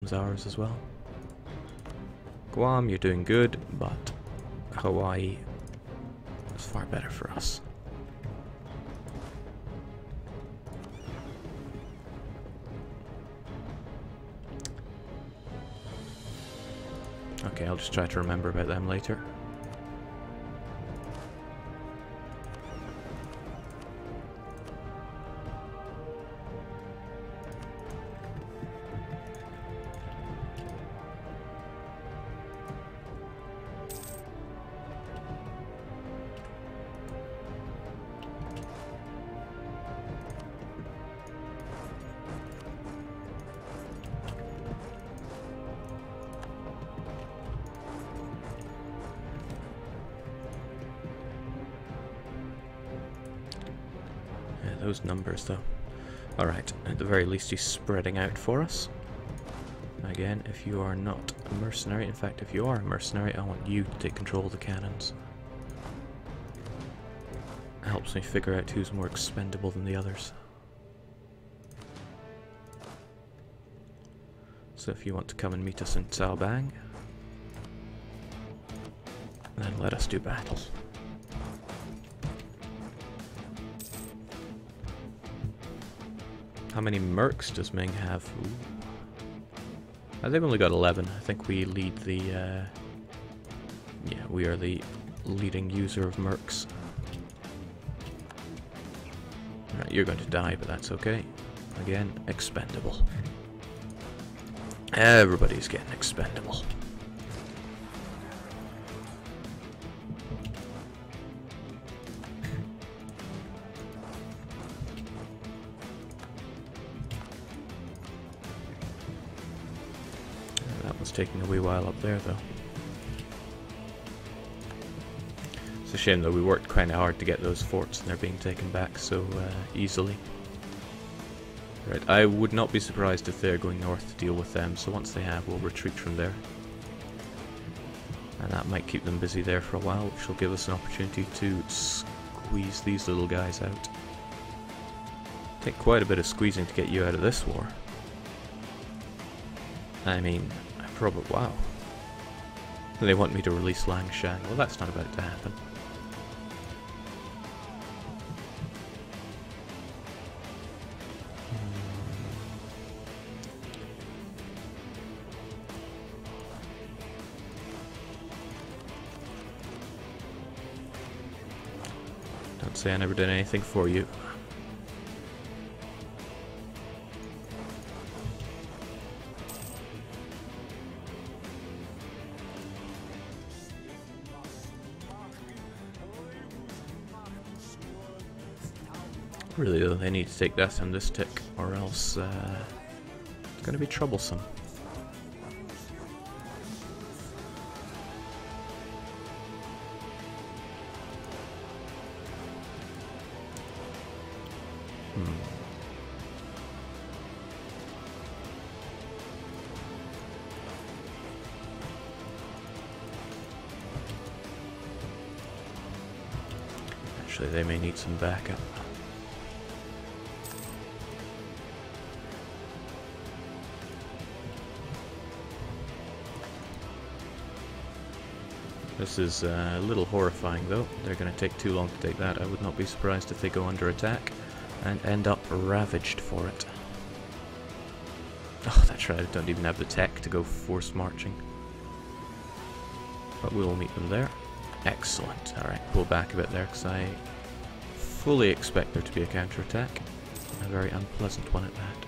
becomes ours as well. Guam, you're doing good, but Hawaii is far better for us. Okay, I'll just try to remember about them later. Those numbers though. Alright, at the very least he's spreading out for us. Again, if you are not a mercenary, in fact if you are a mercenary, I want you to take control of the cannons. It helps me figure out who's more expendable than the others. So if you want to come and meet us in Taobang, then let us do battle. How many mercs does Ming have? Ooh. They've only got 11. I think we lead the... yeah, we are the leading user of mercs. Right, you're going to die, but that's okay. Again, expendable. Everybody's getting expendable. Taking a wee while up there though. It's a shame though, we worked kind of hard to get those forts and they're being taken back so easily. Right, I would not be surprised if they're going north to deal with them, so once they have, we'll retreat from there. And that might keep them busy there for a while, which will give us an opportunity to squeeze these little guys out. Take quite a bit of squeezing to get you out of this war. I mean... probably, wow. They want me to release Langshan. Well, that's not about to happen. Don't say I never did anything for you. Really though, they need to take that on this tick, or else it's going to be troublesome. Actually, they may need some backup. This is a little horrifying though. They're going to take too long to take that. I would not be surprised if they go under attack and end up ravaged for it. Oh, that's right, I don't even have the tech to go force marching. But we will meet them there. Excellent. Alright, pull back a bit there because I fully expect there to be a counterattack. A very unpleasant one at that.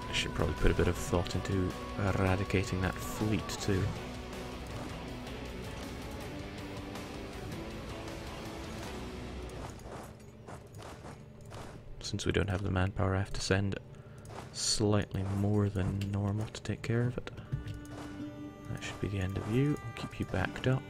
I should probably put a bit of thought into eradicating that fleet too. Since we don't have the manpower, I have to send slightly more than normal to take care of it. That should be the end of you. I'll keep you backed up.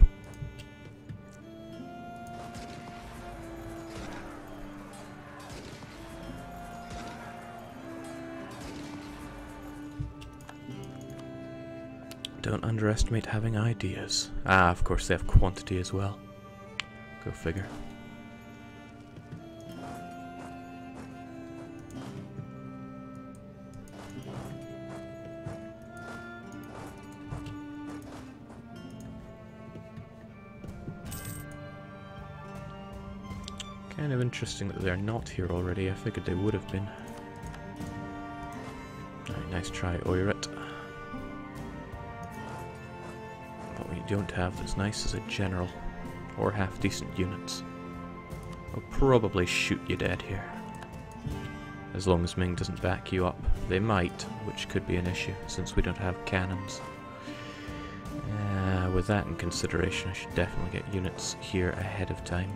Don't underestimate having ideas. Ah, of course they have quantity as well. Go figure. Kind of interesting that they're not here already. I figured they would have been. Alright, nice try, Oirat. What we don't have that's nice is a general. Or half-decent units. I'll probably shoot you dead here. As long as Ming doesn't back you up. They might, which could be an issue, since we don't have cannons. With that in consideration, I should definitely get units here ahead of time.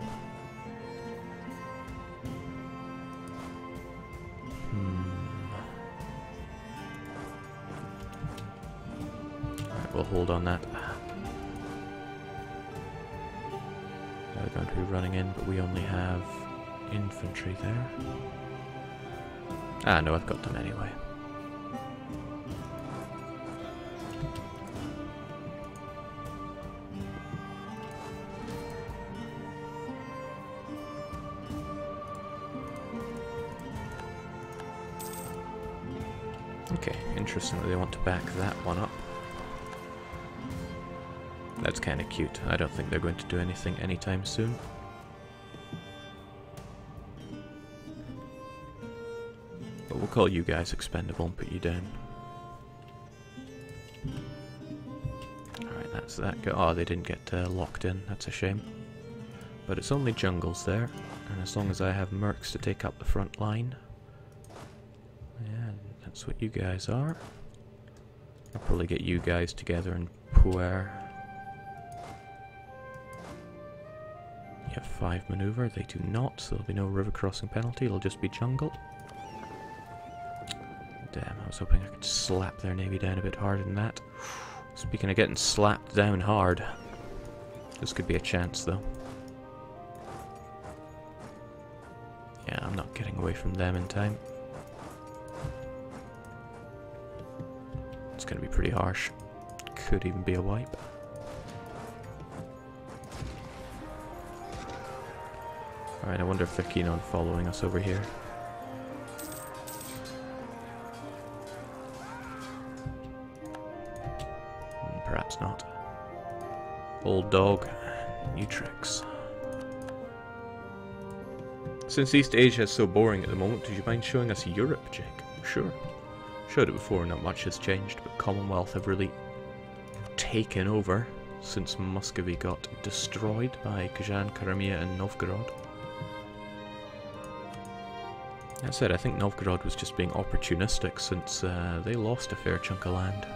Alright, we'll hold on that. They're going to be running in, but we only have infantry there. Ah, no, I've got them anyway. Okay, interesting that they want to back that one up. That's kind of cute. I don't think they're going to do anything anytime soon. But we'll call you guys expendable and put you down. Alright, that's that. Oh, they didn't get locked in. That's a shame. But it's only jungles there. And as long as I have mercs to take up the front line... Yeah, that's what you guys are. I'll probably get you guys together in Puer. You have 5 maneuver, they do not, so there'll be no river crossing penalty, it'll just be jungle. Damn, I was hoping I could slap their navy down a bit harder than that. Speaking of getting slapped down hard, this could be a chance though. Yeah, I'm not getting away from them in time. It's going to be pretty harsh. Could even be a wipe. Alright, I wonder if they're keen on following us over here. Perhaps not. Old dog, new tricks. Since East Asia is so boring at the moment, would you mind showing us Europe, Jake? Sure. Showed it before, not much has changed, but Commonwealth have really taken over since Muscovy got destroyed by Kazan, Crimea and Novgorod. That said, I think Novgorod was just being opportunistic since they lost a fair chunk of land.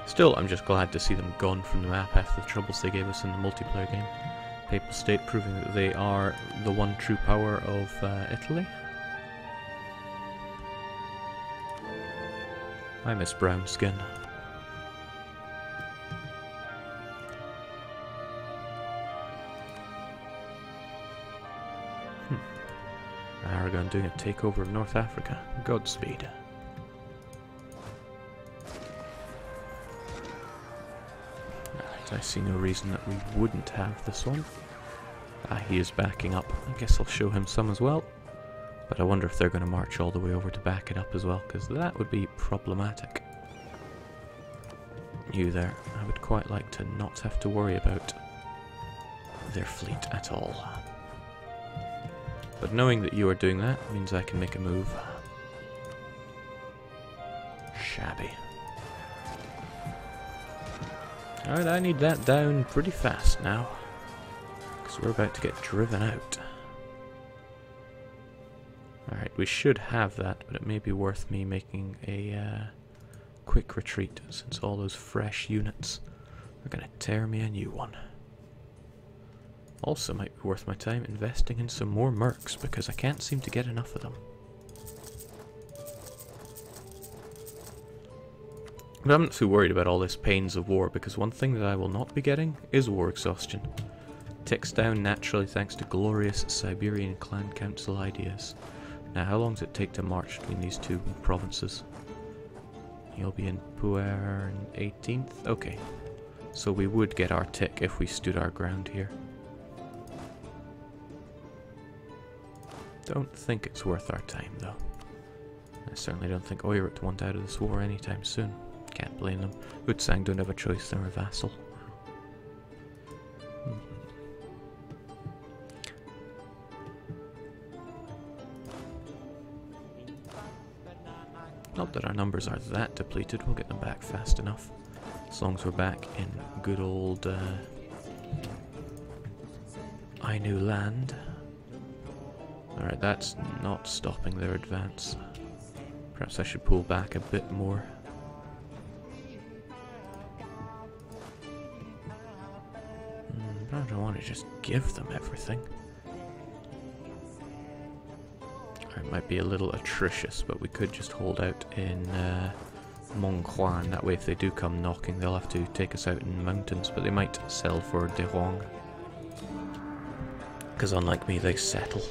Still, I'm just glad to see them gone from the map after the troubles they gave us in the multiplayer game. Papal State proving that they are the one true power of Italy. I miss brown skin. Aragon doing a takeover of North Africa. Godspeed. Right, I see no reason that we wouldn't have this one. Ah, he is backing up. I guess I'll show him some as well. But I wonder if they're going to march all the way over to back it up as well, because that would be problematic. You there. I would quite like to not have to worry about their fleet at all. But knowing that you are doing that means I can make a move. Shabby. Alright, I need that down pretty fast now, because we're about to get driven out. Alright, we should have that, but it may be worth me making a quick retreat, since all those fresh units are going to tear me a new one. Also might be worth my time investing in some more mercs, because I can't seem to get enough of them. But I'm not too worried about all this pains of war, because one thing that I will not be getting is war exhaustion. It ticks down naturally thanks to glorious Siberian clan council ideas. Now, how long does it take to march between these two provinces? You'll be in Puer on 18th? Okay. So we would get our tick if we stood our ground here. Don't think it's worth our time, though. I certainly don't think Oirat want out of this war anytime soon. Can't blame them. Utsang don't have a choice, they're a vassal. Not that our numbers are that depleted, we'll get them back fast enough. As long as we're back in good old Ainu land. Alright, that's not stopping their advance. Perhaps I should pull back a bit more. But I don't want to just give them everything. It might be a little atrocious, but we could just hold out in Monghuan. That way if they do come knocking, they'll have to take us out in the mountains, but they might sell for Dehong. Because unlike me, they settle.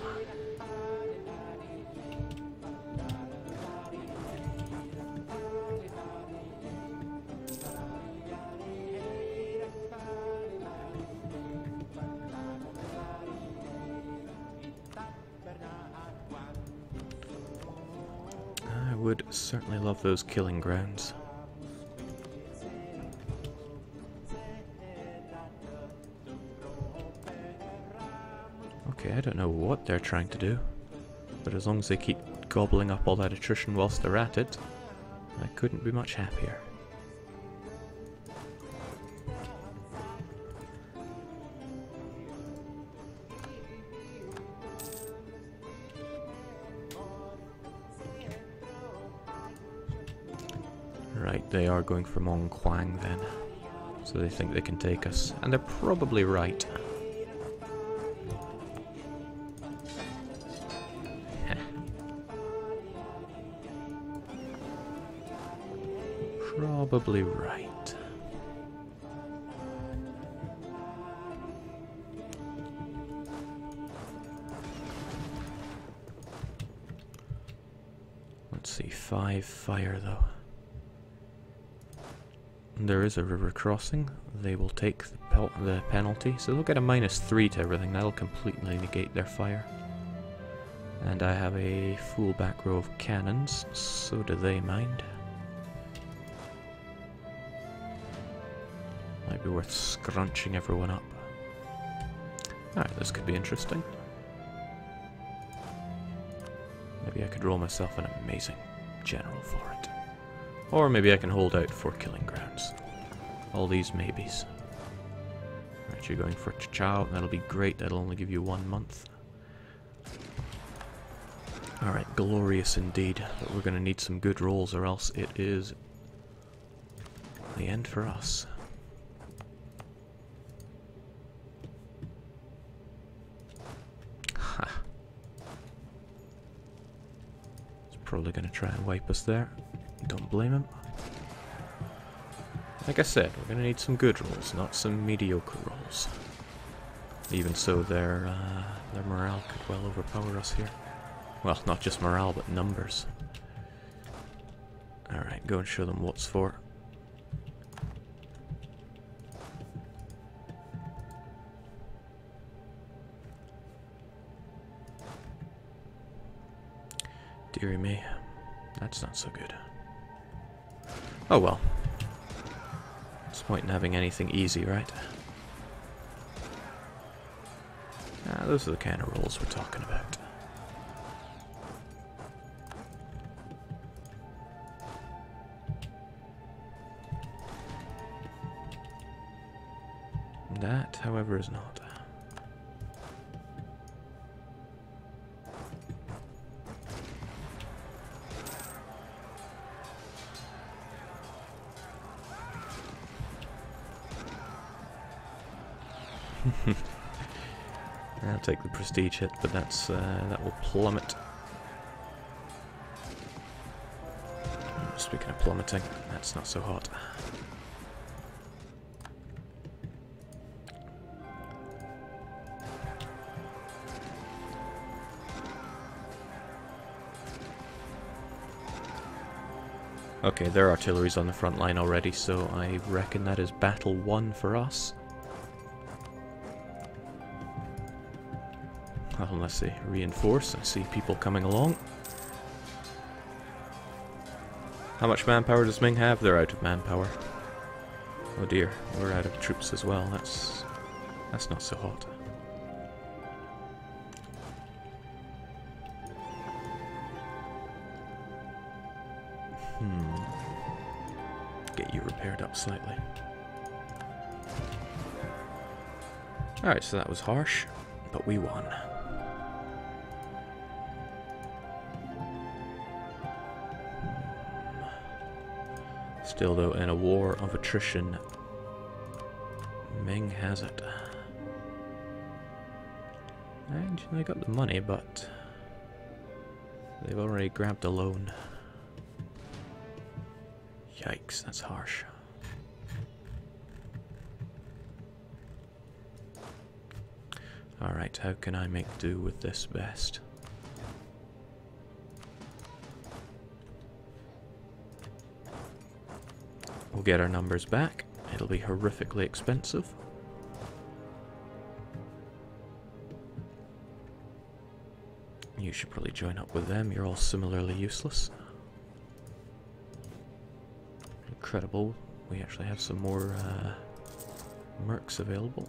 I would certainly love those killing grounds. Okay, I don't know what they're trying to do, but as long as they keep gobbling up all that attrition whilst they're at it, I couldn't be much happier. Right, they are going for Monghuang then, so they think they can take us, and they're probably right. Probably right. Let's see, 5 fire though. There is a river crossing. They will take the penalty, so they'll get a -3 to everything. That'll completely negate their fire. And I have a full back row of cannons, so do they mind. Might be worth scrunching everyone up. Alright, this could be interesting. Maybe I could roll myself an amazing general for it. Or maybe I can hold out for killing grounds. All these maybes. Right, you're going for Chao. That'll be great. That'll only give you 1 month. Alright, glorious indeed. But we're going to need some good rolls or else it is the end for us. Ha. He's probably going to try and wipe us there. Don't blame him. Like I said, we're going to need some good rolls, not some mediocre rolls. Even so, their morale could well overpower us here. Well, not just morale, but numbers. Alright, go and show them what's for. Dearie me, that's not so good. Oh well. What's the point in having anything easy, right? Those are the kind of rolls we're talking about. That, however, is not. I'll take the prestige hit, but that's that will plummet. Speaking of plummeting, that's not so hot. Okay, their artillery's on the front line already, so I reckon that is battle 1 for us. Well, unless they reinforce, I see people coming along. How much manpower does Ming have? They're out of manpower. Oh dear, we're out of troops as well. That's not so hot. Get you repaired up slightly. Alright, so that was harsh, but we won. Still though, in a war of attrition, Ming has it. And they got the money, but they've already grabbed a loan. Yikes, that's harsh. Alright, how can I make do with this best? We'll get our numbers back. It'll be horrifically expensive. You should probably join up with them. You're all similarly useless. Incredible. We actually have some more mercs available.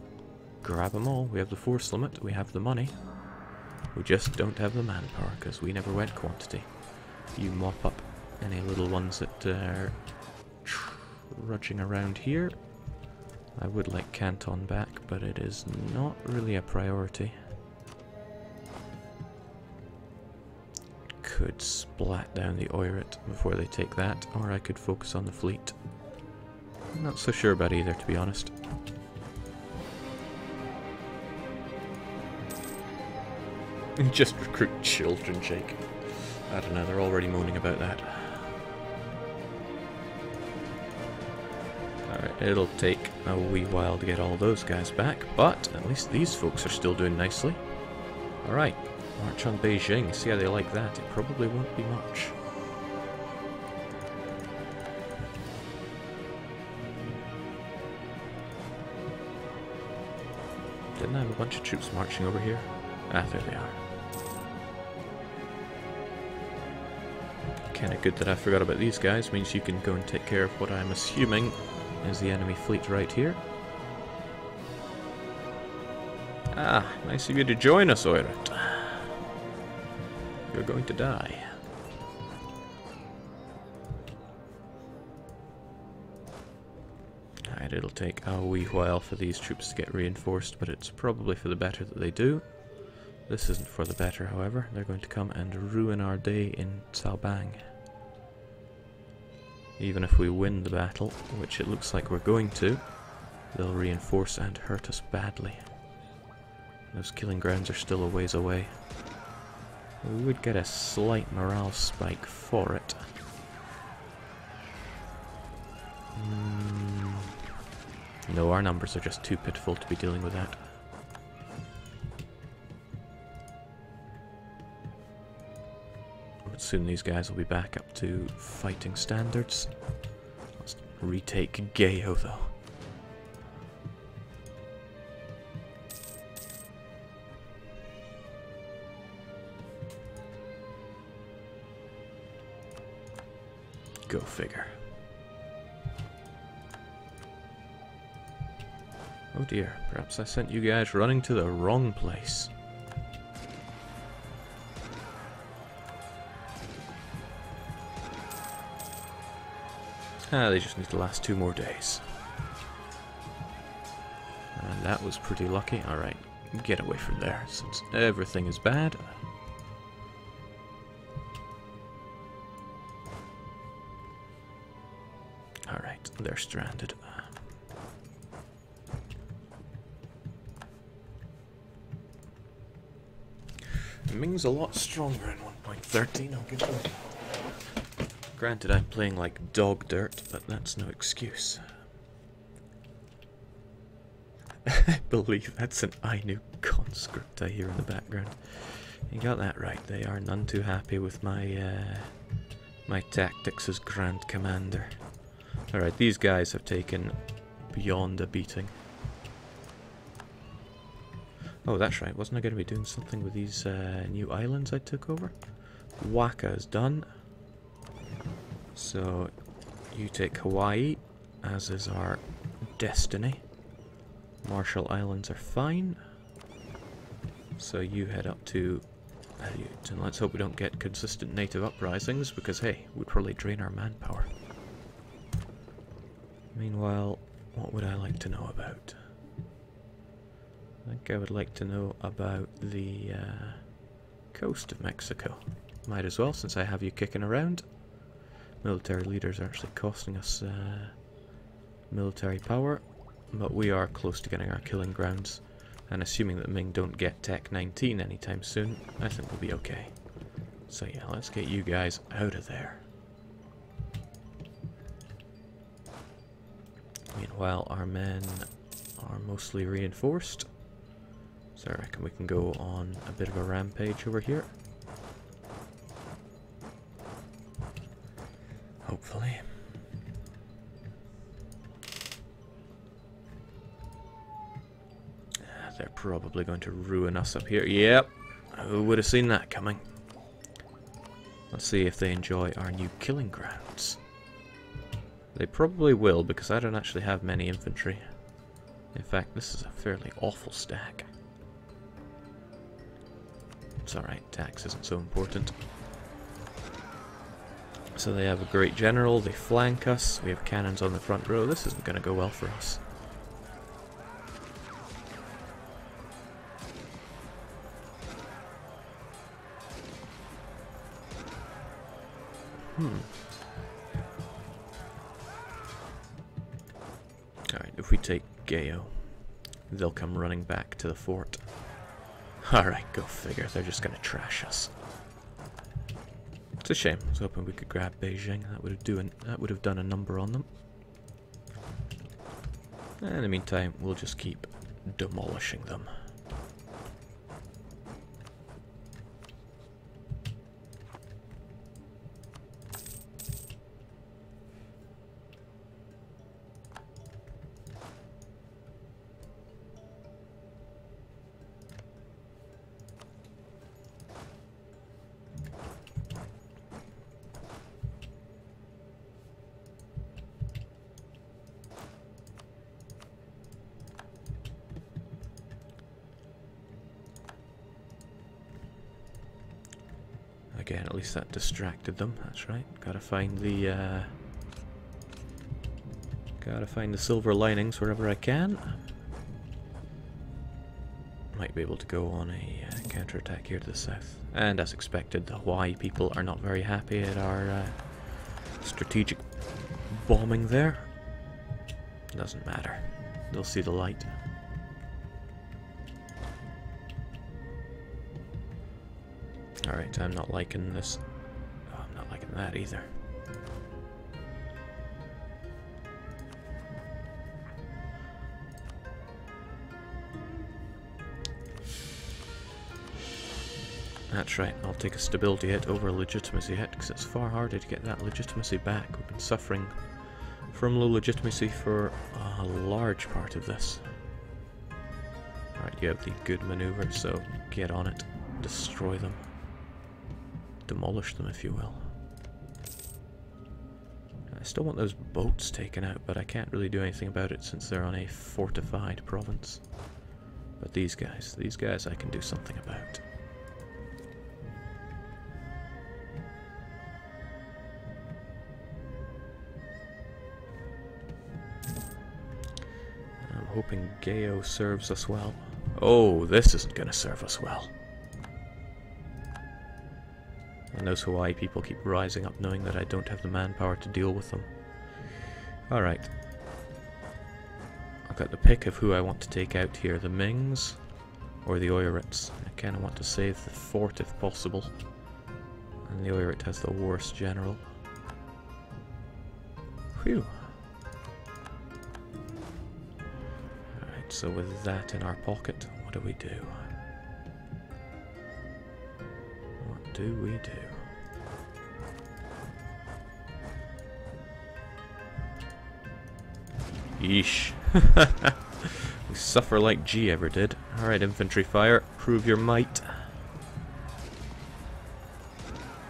Grab them all. We have the force limit. We have the money. We just don't have the manpower because we never went quantity. You mop up any little ones that are trudging around here. I would like Canton back, but it is not really a priority. Could splat down the Oirat before they take that, or I could focus on the fleet. I'm not so sure about either, to be honest. Just recruit children, Jake. I don't know, they're already moaning about that. Alright, it'll take a wee while to get all those guys back, but at least these folks are still doing nicely. Alright, march on Beijing, see how they like that. It probably won't be much. Didn't I have a bunch of troops marching over here? Ah, there they are. Kinda good that I forgot about these guys, means you can go and take care of what I'm assuming is the enemy fleet right here. Ah, nice of you to join us, Oirat. You're going to die. Alright, it'll take a wee while for these troops to get reinforced, but it's probably for the better that they do. This isn't for the better, however. They're going to come and ruin our day in Caobang. Even if we win the battle, which it looks like we're going to, they'll reinforce and hurt us badly. Those killing grounds are still a ways away. We would get a slight morale spike for it. No, our numbers are just too pitiful to be dealing with that. But soon these guys will be back up to fighting standards. Let's retake Gayo though. Go figure. Oh dear, perhaps I sent you guys running to the wrong place. Ah, they just need to last 2 more days. And that was pretty lucky. Alright, get away from there, since everything is bad. Alright, they're stranded. Ming's a lot stronger in 1.13, I'll give them. Granted, I'm playing like dog dirt, but that's no excuse. I believe that's an Ainu conscript I hear in the background. You got that right, they are none too happy with my my tactics as Grand Commander. Alright, these guys have taken beyond a beating. Oh, that's right, wasn't I going to be doing something with these new islands I took over? Waka is done. So you take Hawaii, as is our destiny. Marshall Islands are fine. So you head up to Aleut, and let's hope we don't get consistent native uprisings, because hey, we'd probably drain our manpower. Meanwhile, what would I like to know about? I think I would like to know about the coast of Mexico. Might as well, since I have you kicking around. Military leaders are actually costing us military power, but we are close to getting our killing grounds. And assuming that Ming don't get Tech 19 anytime soon, I think we'll be okay. So yeah, let's get you guys out of there. Meanwhile, our men are mostly reinforced. So I reckon we can go on a bit of a rampage over here. Hopefully. They're probably going to ruin us up here. Yep, who would have seen that coming? Let's see if they enjoy our new killing grounds. They probably will, because I don't actually have many infantry. In fact, this is a fairly awful stack. It's alright, tax isn't so important. So they have a great general, they flank us, we have cannons on the front row. This isn't going to go well for us. Alright, if we take Gayo, they'll come running back to the fort. Alright, go figure, they're just gonna trash us. It's a shame, I was hoping we could grab Beijing, that would have done a number on them. And in the meantime, we'll just keep demolishing them. Again, at least that distracted them. That's right. Gotta find the silver linings wherever I can. Might be able to go on a counterattack here to the south. And as expected, the Hawaii people are not very happy at our strategic bombing there. Doesn't matter. They'll see the light. Alright, I'm not liking this. Oh, I'm not liking that either. That's right, I'll take a stability hit over a legitimacy hit, because it's far harder to get that legitimacy back. We've been suffering from low legitimacy for a large part of this. Alright, you have the good maneuver, so get on it. Destroy them. Demolish them, if you will. I still want those boats taken out, but I can't really do anything about it since they're on a fortified province. But these guys I can do something about. I'm hoping Gayo serves us well. Oh, this isn't going to serve us well. And those Hawaii people keep rising up knowing that I don't have the manpower to deal with them. Alright. I've got the pick of who I want to take out here, the Mings or the Oirits. I kind of want to save the fort if possible. And the Oirit has the worst general. Phew. Alright, so with that in our pocket, what do we do? What do we do? Yeesh. We suffer like G ever did. Alright, infantry fire. Prove your might.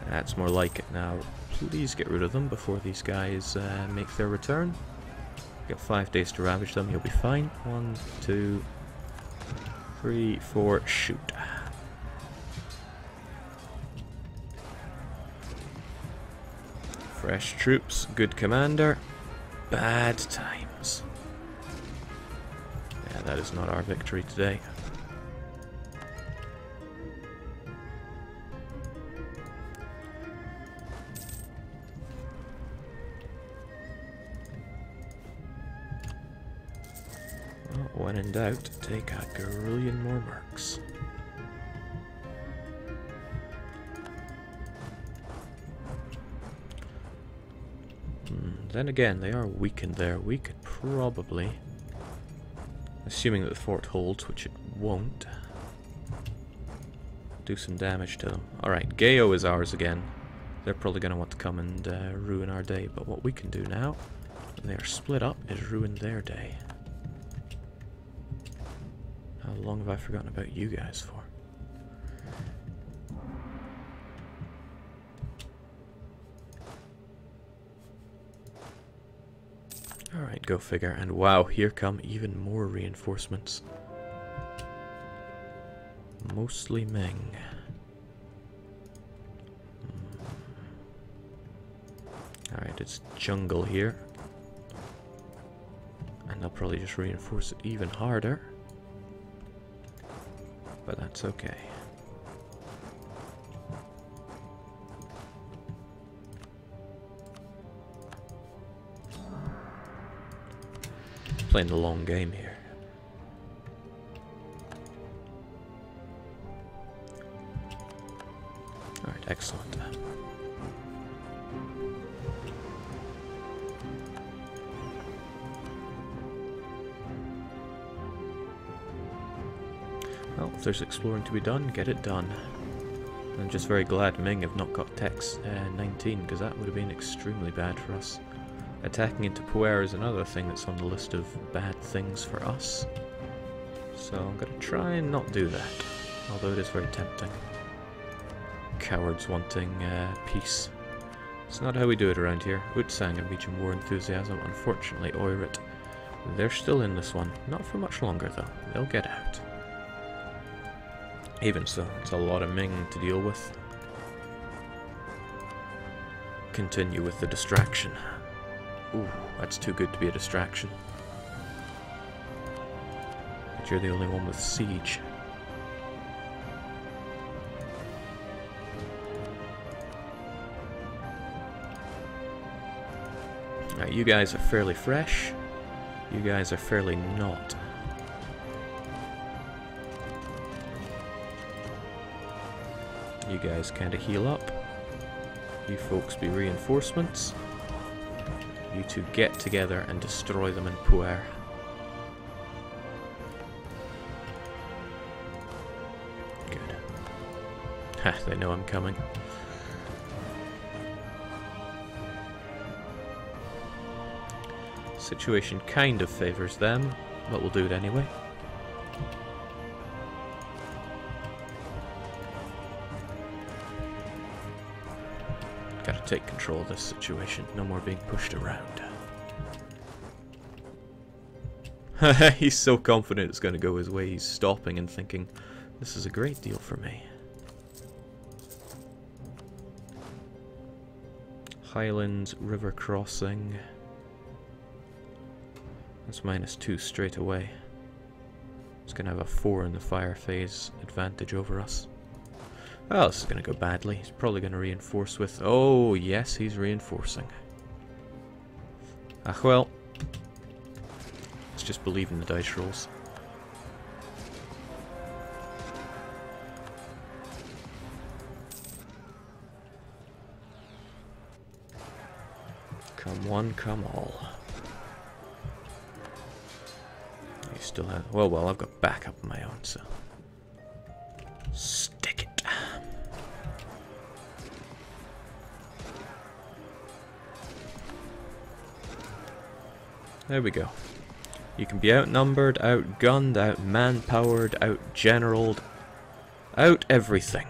That's more like it now. please get rid of them before these guys make their return. You've got 5 days to ravage them, you'll be fine. 1, 2, 3, 4, shoot. Fresh troops, good commander. Bad times. Yeah, that is not our victory today. Well, when in doubt, take a gazillion more mercs. Then again, they are weakened there. We could probably, assuming that the fort holds, which it won't, do some damage to them. Alright, Geo is ours again. They're probably going to want to come and ruin our day, but what we can do now, when they are split up, is ruin their day. How long have I forgotten about you guys for? Alright, go figure. And wow, here come even more reinforcements. Mostly Ming. Alright, it's jungle here. And they'll probably just reinforce it even harder. But that's okay. Playing the long game here. Alright, excellent. Well, if there's exploring to be done, get it done. I'm just very glad Ming have not got Techs 19, because that would have been extremely bad for us. Attacking into Puer is another thing that's on the list of bad things for us. So I'm going to try and not do that, although it is very tempting. Cowards wanting peace. It's not how we do it around here. Utsang and Legion War Enthusiasm, unfortunately Oirat, they're still in this one. Not for much longer though, they'll get out. Even so, it's a lot of Ming to deal with. Continue with the distraction. Ooh, that's too good to be a distraction. But you're the only one with siege. Alright, you guys are fairly fresh. You guys are fairly not. You guys kinda heal up. You folks be reinforcements. You two get together and destroy them in Puer. Good. Ha, they know I'm coming. Situation kind of favors them, but we'll do it anyway. Gotta take control of this situation. No more being pushed around. He's so confident it's gonna go his way, he's stopping and thinking, this is a great deal for me. Highlands, river crossing. That's -2 straight away. It's gonna have a 4 in the fire phase advantage over us. Oh, this is going to go badly. He's probably going to reinforce with... Oh, yes, he's reinforcing. Ah, well. Let's just believe in the dice rolls. Come one, come all. You still have... Well, I've got backup of my own, so... Stick it. There we go. You can be outnumbered, outgunned, outmanpowered, outgeneraled, out everything.